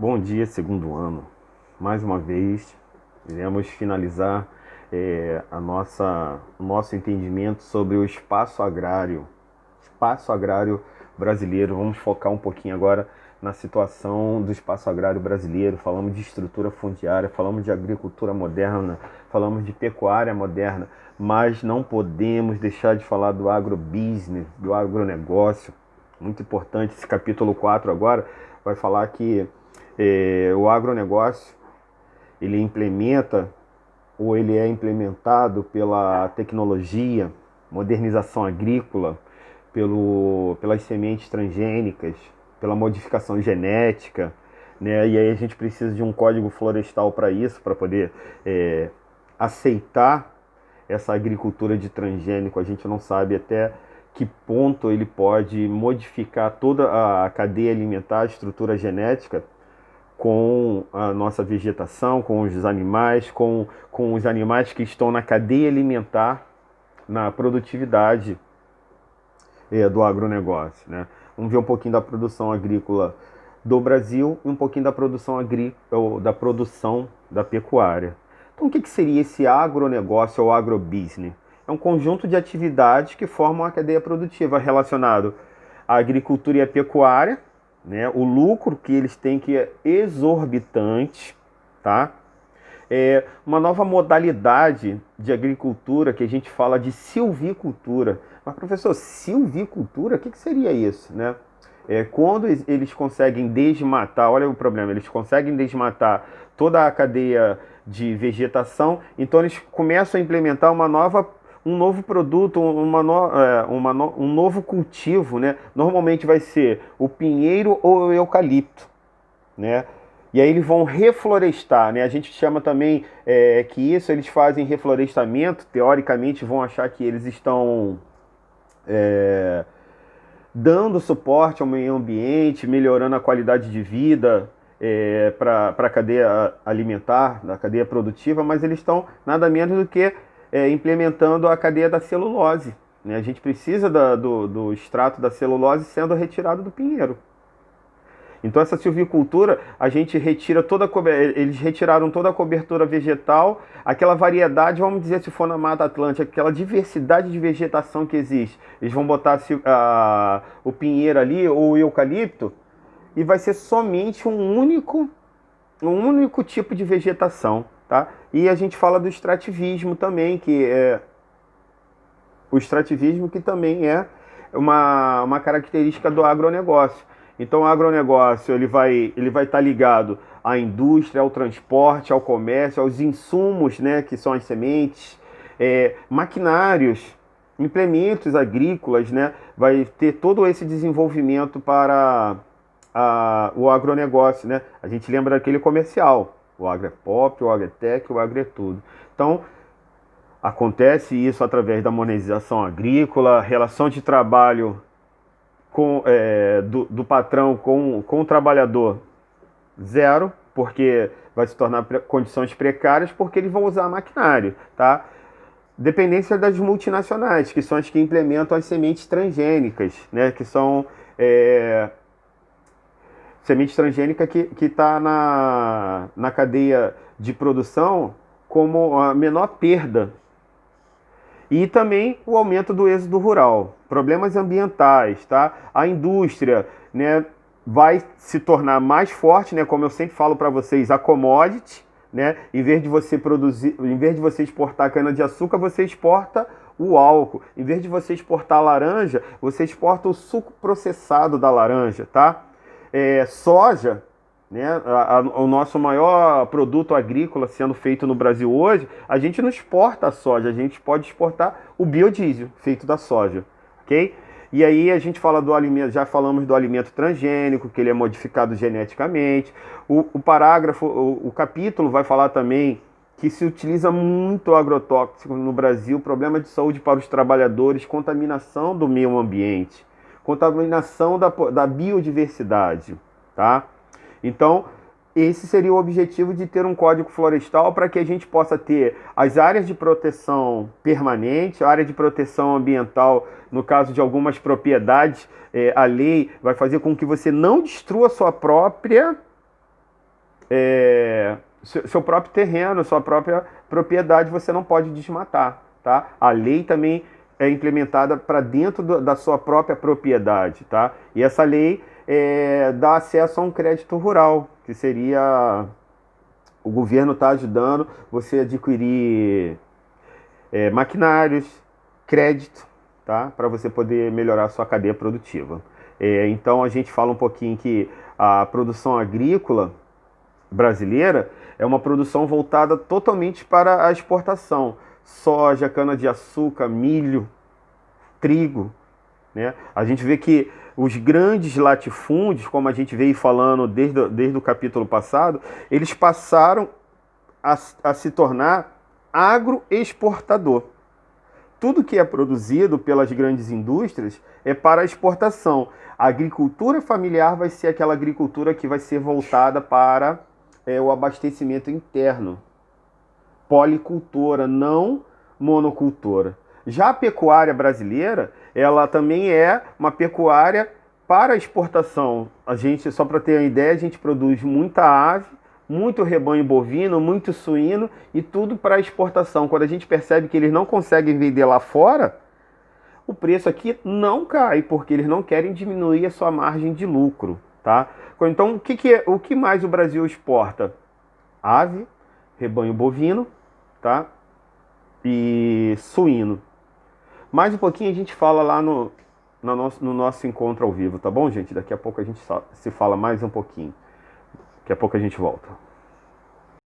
Bom dia, segundo ano. Mais uma vez, iremos finalizar o nosso entendimento sobre o espaço agrário brasileiro. Vamos focar um pouquinho agora na situação do espaço agrário brasileiro. Falamos de estrutura fundiária, falamos de agricultura moderna, falamos de pecuária moderna, mas não podemos deixar de falar do agrobusiness, do agronegócio. Muito importante, esse capítulo 4 agora vai falar que o agronegócio ele implementa ou ele é implementado pela tecnologia, modernização agrícola, pelas sementes transgênicas, pela modificação genética, né? E aí a gente precisa de um código florestal para isso, para poder aceitar essa agricultura de transgênico. A gente não sabe até que ponto ele pode modificar toda a cadeia alimentar, a estrutura genética, com a nossa vegetação, com os animais que estão na cadeia alimentar, na produtividade do agronegócio, né? Vamos ver um pouquinho da produção agrícola do Brasil e um pouquinho da produção da pecuária. Então, o que seria esse agronegócio ou agrobusiness? É um conjunto de atividades que formam a cadeia produtiva relacionado à agricultura e à pecuária, né? O lucro que eles têm que é exorbitante, tá? É uma nova modalidade de agricultura que a gente fala de silvicultura. Mas, professor, silvicultura, o que seria isso, né? Quando eles conseguem desmatar, olha o problema, eles conseguem desmatar toda a cadeia de vegetação, então eles começam a implementar um novo produto, um novo cultivo, né? Normalmente vai ser o pinheiro ou o eucalipto, né? E aí eles vão reflorestar, né? A gente chama também que isso eles fazem reflorestamento, teoricamente vão achar que eles estão dando suporte ao meio ambiente, melhorando a qualidade de vida para a cadeia alimentar, da cadeia produtiva, mas eles estão nada menos do que implementando a cadeia da celulose, né? A gente precisa do extrato da celulose sendo retirado do pinheiro. Então essa silvicultura, a gente retira eles retiraram toda a cobertura vegetal, aquela variedade, vamos dizer, se for na Mata Atlântica, aquela diversidade de vegetação que existe. Eles vão botar o pinheiro ali, ou o eucalipto, e vai ser somente um único tipo de vegetação, tá? E a gente fala do extrativismo também, que também é uma característica do agronegócio. Então o agronegócio ele vai estar ligado à indústria, ao transporte, ao comércio, aos insumos, né, que são as sementes, maquinários, implementos agrícolas, né, vai ter todo esse desenvolvimento para o agronegócio, né? A gente lembra daquele comercial, o agro é pop, o agro é tech, o agro é tudo. Então acontece isso através da monetização agrícola, relação de trabalho do patrão com o trabalhador zero, porque vai se tornar condições precárias, porque eles vão usar maquinário, tá? Dependência das multinacionais, que são as que implementam as sementes transgênicas, né? Que são semente transgênica que está na cadeia de produção como a menor perda. E também o aumento do êxodo rural, problemas ambientais, tá? A indústria, né, vai se tornar mais forte, né? Como eu sempre falo para vocês, a commodity, né? Em vez de você exportar cana de açúcar, você exporta o álcool. Em vez de você exportar a laranja, você exporta o suco processado da laranja, tá? Soja, né? O nosso maior produto agrícola sendo feito no Brasil hoje, a gente não exporta a soja, a gente pode exportar o biodiesel feito da soja, ok? E aí a gente fala do alimento, já falamos do alimento transgênico, que ele é modificado geneticamente. O capítulo vai falar também que se utiliza muito agrotóxico no Brasil, problema de saúde para os trabalhadores, contaminação do meio ambiente, contaminação da biodiversidade, tá? Então, esse seria o objetivo de ter um código florestal para que a gente possa ter as áreas de proteção permanente, a área de proteção ambiental, no caso de algumas propriedades, a lei vai fazer com que você não destrua a sua própria seu próprio terreno, sua própria propriedade, você não pode desmatar, tá? A lei também é implementada para dentro da sua própria propriedade, tá? E essa lei dá acesso a um crédito rural, que seria o governo está ajudando você a adquirir maquinários, crédito, tá? Para você poder melhorar a sua cadeia produtiva. Então a gente fala um pouquinho que a produção agrícola brasileira é uma produção voltada totalmente para a exportação. Soja, cana-de-açúcar, milho, trigo, né? A gente vê que os grandes latifúndios, como a gente veio falando desde o capítulo passado, eles passaram a se tornar agroexportador. Tudo que é produzido pelas grandes indústrias é para exportação. A agricultura familiar vai ser aquela agricultura que vai ser voltada para o abastecimento interno. Policultora, não monocultora. Já a pecuária brasileira, ela também é uma pecuária para exportação. A gente, só para ter uma ideia, a gente produz muita ave, muito rebanho bovino, muito suíno e tudo para exportação. Quando a gente percebe que eles não conseguem vender lá fora, o preço aqui não cai, porque eles não querem diminuir a sua margem de lucro, tá? Então, o que mais o Brasil exporta? Ave, rebanho bovino, tá? E suíno. Mais um pouquinho a gente fala lá no nosso encontro ao vivo, tá bom, gente? Daqui a pouco a gente se fala mais um pouquinho. Daqui a pouco a gente volta.